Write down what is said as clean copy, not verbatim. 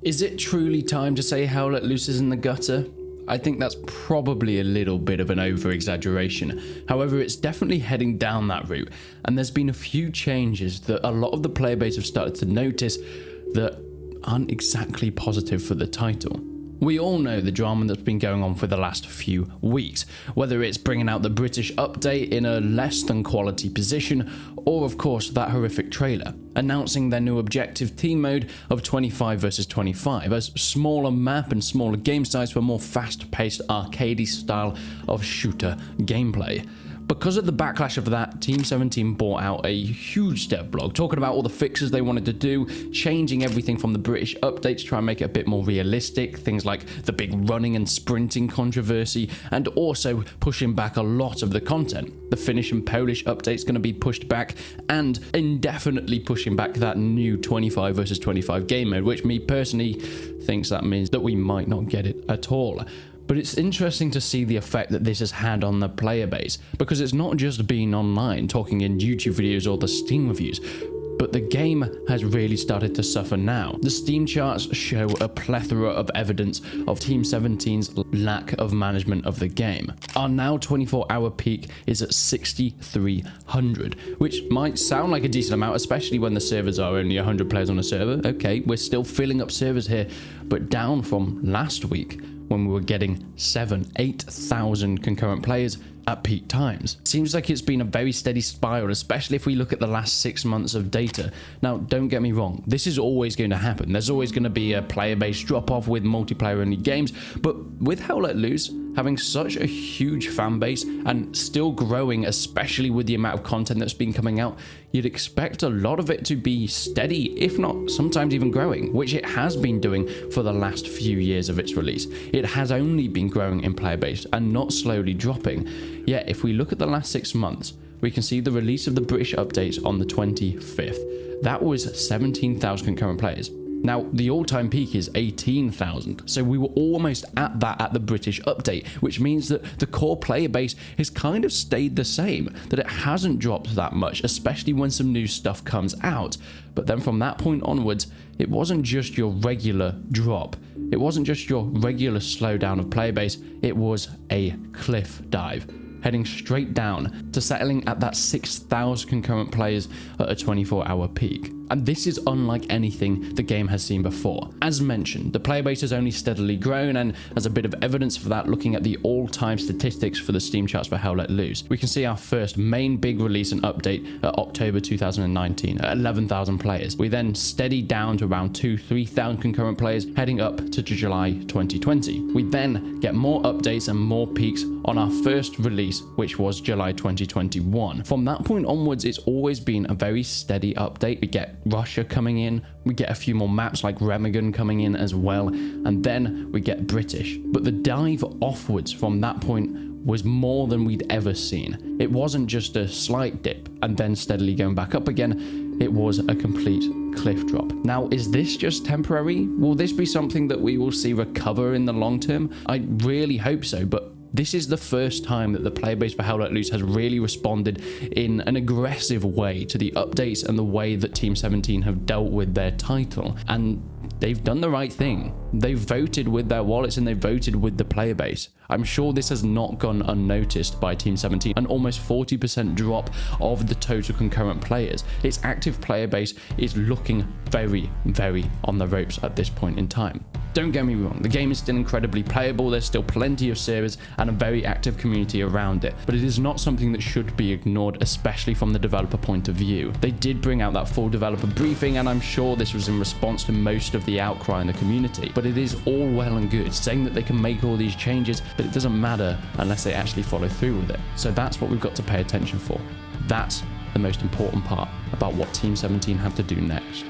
Is it truly time to say Hell Let Loose is in the gutter? I think that's probably a little bit of an over-exaggeration. However, it's definitely heading down that route, and there's been a few changes that a lot of the player base have started to notice that aren't exactly positive for the title. We all know the drama that's been going on for the last few weeks, whether it's bringing out the British update in a less than quality position, or of course that horrific trailer, announcing their new objective team mode of 25 versus 25 as smaller map and smaller game size for more fast-paced arcadey style of shooter gameplay. Because of the backlash of that, Team 17 brought out a huge dev blog talking about all the fixes they wanted to do, changing everything from the British update to try and make it a bit more realistic, things like the big running and sprinting controversy, and also pushing back a lot of the content. The Finnish and Polish update's going to be pushed back, and indefinitely pushing back that new 25 versus 25 game mode, which me personally thinks that means that we might not get it at all. But it's interesting to see the effect that this has had on the player base, because it's not just being online talking in YouTube videos or the Steam reviews, but the game has really started to suffer now. The Steam charts show a plethora of evidence of Team 17's lack of management of the game. Our now 24-hour peak is at 6,300, which might sound like a decent amount, especially when the servers are only 100 players on a server. Okay, we're still filling up servers here, but down from last week, when we were getting 8,000 concurrent players at peak times. Seems like it's been a very steady spiral, especially if we look at the last 6 months of data. Now, don't get me wrong, this is always going to happen. There's always going to be a player base drop off with multiplayer only games, but with Hell Let Loose having such a huge fan base and still growing, especially with the amount of content that's been coming out, you'd expect a lot of it to be steady, if not sometimes even growing, which it has been doing for the last few years of its release. It has only been growing in player base and not slowly dropping. Yet, if we look at the last 6 months, we can see the release of the British updates on the 25th. That was 17,000 concurrent players. Now, the all-time peak is 18,000, so we were almost at that at the British update, which means that the core player base has kind of stayed the same, that it hasn't dropped that much, especially when some new stuff comes out. But then from that point onwards, it wasn't just your regular drop. It wasn't just your regular slowdown of player base, it was a cliff dive, heading straight down to settling at that 6,000 concurrent players at a 24-hour peak. And this is unlike anything the game has seen before. As mentioned, the player base has only steadily grown, and as a bit of evidence for that, looking at the all-time statistics for the Steam charts for Hell Let Loose, we can see our first main big release and update at October 2019 at 11,000 players. We then steadied down to around 3,000 concurrent players, heading up to July 2020. We then get more updates and more peaks on our first release, which was July 2021. From that point onwards, it's always been a very steady update. We get Russia coming in, we get a few more maps like Remagen coming in as well, and then we get British. But the dive offwards from that point was more than we'd ever seen. It wasn't just a slight dip and then steadily going back up again, it was a complete cliff drop. Now, is this just temporary? Will this be something that we will see recover in the long term? I really hope so, but this is the first time that the player base for Hell Let Loose has really responded in an aggressive way to the updates and the way that Team 17 have dealt with their title. And they've done the right thing. They've voted with their wallets and they voted with the player base. I'm sure this has not gone unnoticed by Team 17, an almost 40% drop of the total concurrent players. Its active player base is looking very, very on the ropes at this point in time. Don't get me wrong, the game is still incredibly playable, there's still plenty of servers and a very active community around it, but it is not something that should be ignored, especially from the developer point of view. They did bring out that full developer briefing, and I'm sure this was in response to most of the outcry in the community, but it is all well and good saying that they can make all these changes, but it doesn't matter unless they actually follow through with it. So that's what we've got to pay attention for. That's the most important part about what Team 17 have to do next.